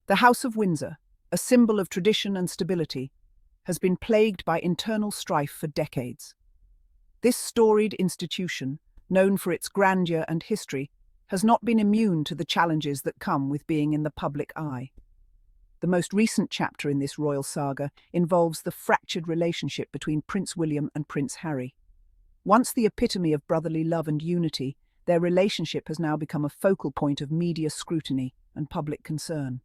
The House of Windsor, a symbol of tradition and stability, has been plagued by internal strife for decades. This storied institution, known for its grandeur and history, has not been immune to the challenges that come with being in the public eye. The most recent chapter in this royal saga involves the fractured relationship between Prince William and Prince Harry. Once the epitome of brotherly love and unity, their relationship has now become a focal point of media scrutiny and public concern.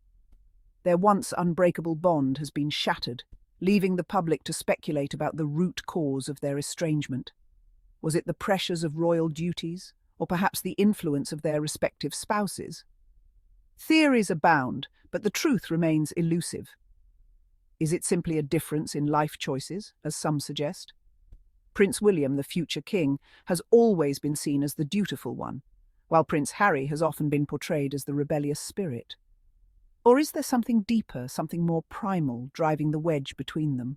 Their once unbreakable bond has been shattered, leaving the public to speculate about the root cause of their estrangement. Was it the pressures of royal duties, or perhaps the influence of their respective spouses? Theories abound, but the truth remains elusive. Is it simply a difference in life choices, as some suggest? Prince William, the future king, has always been seen as the dutiful one, while Prince Harry has often been portrayed as the rebellious spirit. Or is there something deeper, something more primal, driving the wedge between them?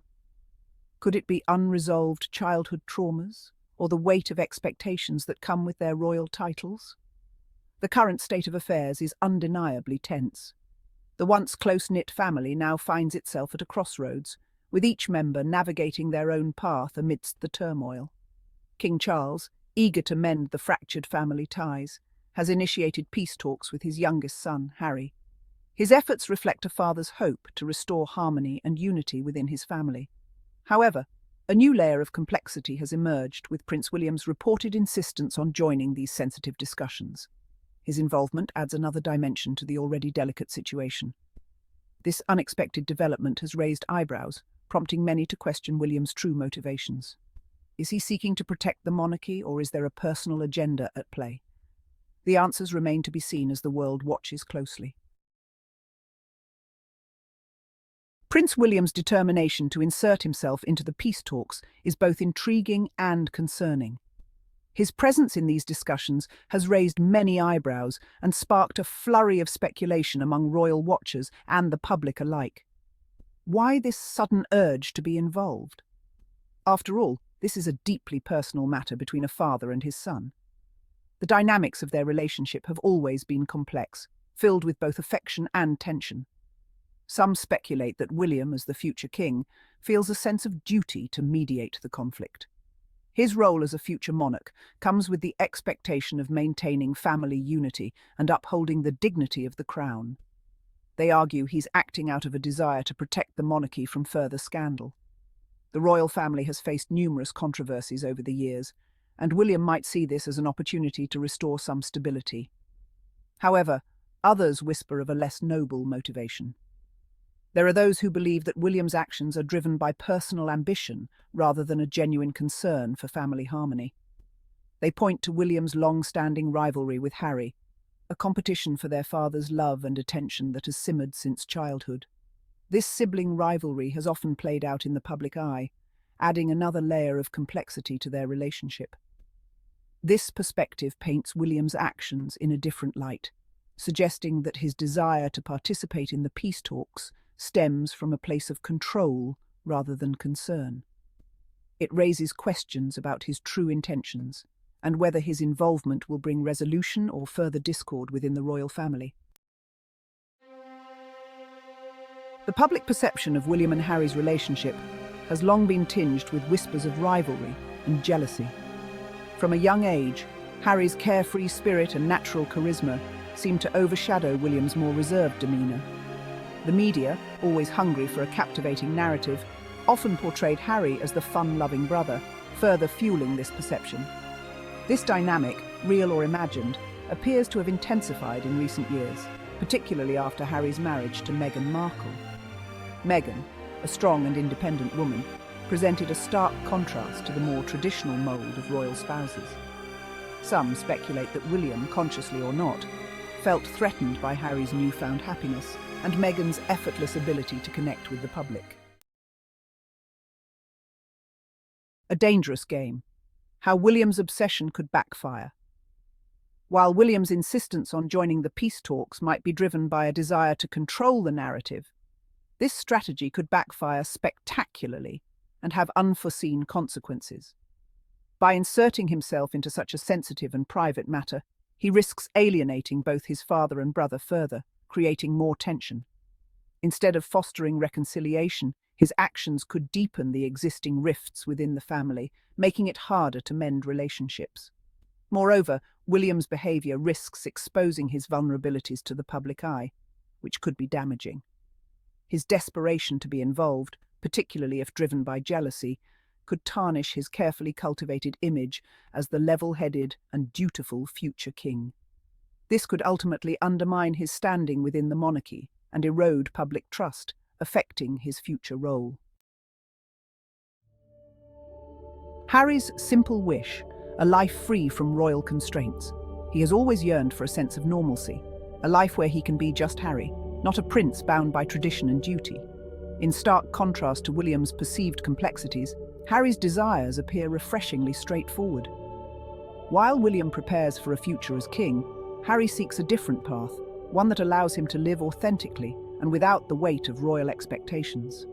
Could it be unresolved childhood traumas, or the weight of expectations that come with their royal titles? The current state of affairs is undeniably tense. The once close-knit family now finds itself at a crossroads, with each member navigating their own path amidst the turmoil. King Charles, eager to mend the fractured family ties, has initiated peace talks with his youngest son, Harry. His efforts reflect a father's hope to restore harmony and unity within his family. However, a new layer of complexity has emerged with Prince William's reported insistence on joining these sensitive discussions. His involvement adds another dimension to the already delicate situation. This unexpected development has raised eyebrows, prompting many to question William's true motivations. Is he seeking to protect the monarchy, or is there a personal agenda at play? The answers remain to be seen as the world watches closely. Prince William's determination to insert himself into the peace talks is both intriguing and concerning. His presence in these discussions has raised many eyebrows and sparked a flurry of speculation among royal watchers and the public alike. Why this sudden urge to be involved? After all, this is a deeply personal matter between a father and his son. The dynamics of their relationship have always been complex, filled with both affection and tension. Some speculate that William, as the future king, feels a sense of duty to mediate the conflict. His role as a future monarch comes with the expectation of maintaining family unity and upholding the dignity of the crown. They argue he's acting out of a desire to protect the monarchy from further scandal. The royal family has faced numerous controversies over the years, and William might see this as an opportunity to restore some stability. However, others whisper of a less noble motivation. There are those who believe that William's actions are driven by personal ambition rather than a genuine concern for family harmony. They point to William's long-standing rivalry with Harry, a competition for their father's love and attention that has simmered since childhood. This sibling rivalry has often played out in the public eye, adding another layer of complexity to their relationship. This perspective paints William's actions in a different light, suggesting that his desire to participate in the peace talks stems from a place of control rather than concern. It raises questions about his true intentions and whether his involvement will bring resolution or further discord within the royal family. The public perception of William and Harry's relationship has long been tinged with whispers of rivalry and jealousy. From a young age, Harry's carefree spirit and natural charisma seemed to overshadow William's more reserved demeanour. The media, always hungry for a captivating narrative, often portrayed Harry as the fun-loving brother, further fueling this perception. This dynamic, real or imagined, appears to have intensified in recent years, particularly after Harry's marriage to Meghan Markle. Meghan, a strong and independent woman, presented a stark contrast to the more traditional mould of royal spouses. Some speculate that William, consciously or not, felt threatened by Harry's newfound happiness and Meghan's effortless ability to connect with the public. A dangerous game. How William's obsession could backfire. While William's insistence on joining the peace talks might be driven by a desire to control the narrative, this strategy could backfire spectacularly and have unforeseen consequences. By inserting himself into such a sensitive and private matter, he risks alienating both his father and brother further, creating more tension. Instead of fostering reconciliation, his actions could deepen the existing rifts within the family, making it harder to mend relationships. Moreover, William's behaviour risks exposing his vulnerabilities to the public eye, which could be damaging. His desperation to be involved, particularly if driven by jealousy, could tarnish his carefully cultivated image as the level-headed and dutiful future king. This could ultimately undermine his standing within the monarchy and erode public trust, affecting his future role. Harry's simple wish, a life free from royal constraints. He has always yearned for a sense of normalcy, a life where he can be just Harry, not a prince bound by tradition and duty. In stark contrast to William's perceived complexities, Harry's desires appear refreshingly straightforward. While William prepares for a future as king, Harry seeks a different path, one that allows him to live authentically and without the weight of royal expectations.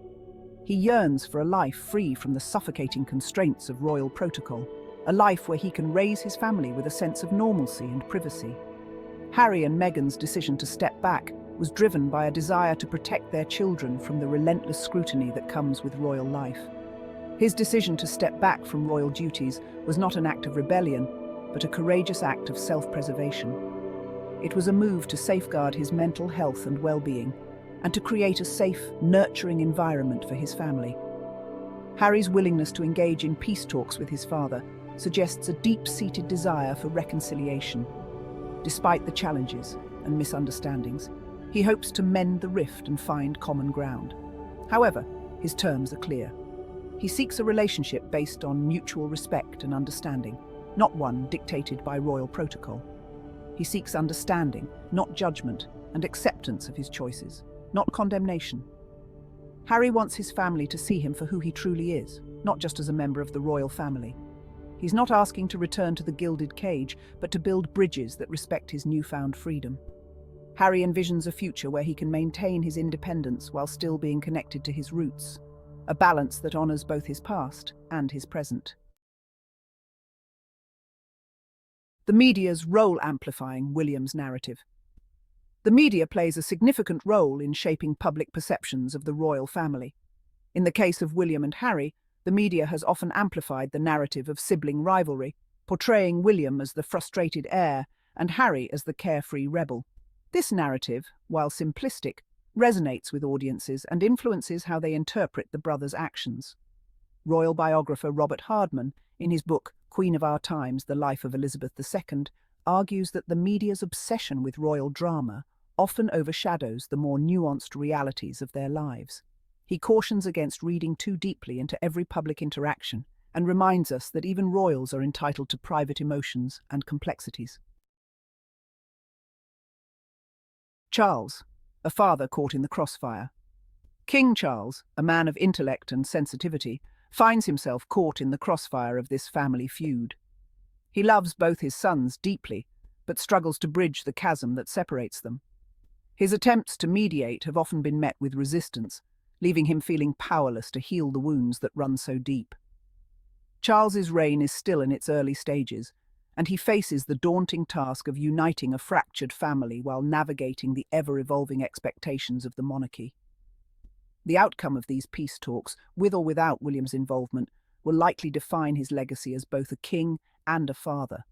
He yearns for a life free from the suffocating constraints of royal protocol, a life where he can raise his family with a sense of normalcy and privacy. Harry and Meghan's decision to step back was driven by a desire to protect their children from the relentless scrutiny that comes with royal life. His decision to step back from royal duties was not an act of rebellion, but a courageous act of self-preservation. It was a move to safeguard his mental health and well-being, and to create a safe, nurturing environment for his family. Harry's willingness to engage in peace talks with his father suggests a deep-seated desire for reconciliation. Despite the challenges and misunderstandings, he hopes to mend the rift and find common ground. However, his terms are clear. He seeks a relationship based on mutual respect and understanding, not one dictated by royal protocol. He seeks understanding, not judgment, and acceptance of his choices, not condemnation. Harry wants his family to see him for who he truly is, not just as a member of the royal family. He's not asking to return to the gilded cage, but to build bridges that respect his newfound freedom. Harry envisions a future where he can maintain his independence while still being connected to his roots, a balance that honors both his past and his present. The media's role amplifying William's narrative. The media plays a significant role in shaping public perceptions of the royal family. In the case of William and Harry, the media has often amplified the narrative of sibling rivalry, portraying William as the frustrated heir and Harry as the carefree rebel. This narrative, while simplistic, resonates with audiences and influences how they interpret the brothers' actions. Royal biographer Robert Hardman, in his book Queen of Our Times, The Life of Elizabeth II, argues that the media's obsession with royal drama often overshadows the more nuanced realities of their lives. He cautions against reading too deeply into every public interaction and reminds us that even royals are entitled to private emotions and complexities. Charles, a father caught in the crossfire. King Charles, a man of intellect and sensitivity, finds himself caught in the crossfire of this family feud. He loves both his sons deeply, but struggles to bridge the chasm that separates them. His attempts to mediate have often been met with resistance, leaving him feeling powerless to heal the wounds that run so deep. Charles's reign is still in its early stages, and he faces the daunting task of uniting a fractured family while navigating the ever-evolving expectations of the monarchy. The outcome of these peace talks, with or without William's involvement, will likely define his legacy as both a king and a father.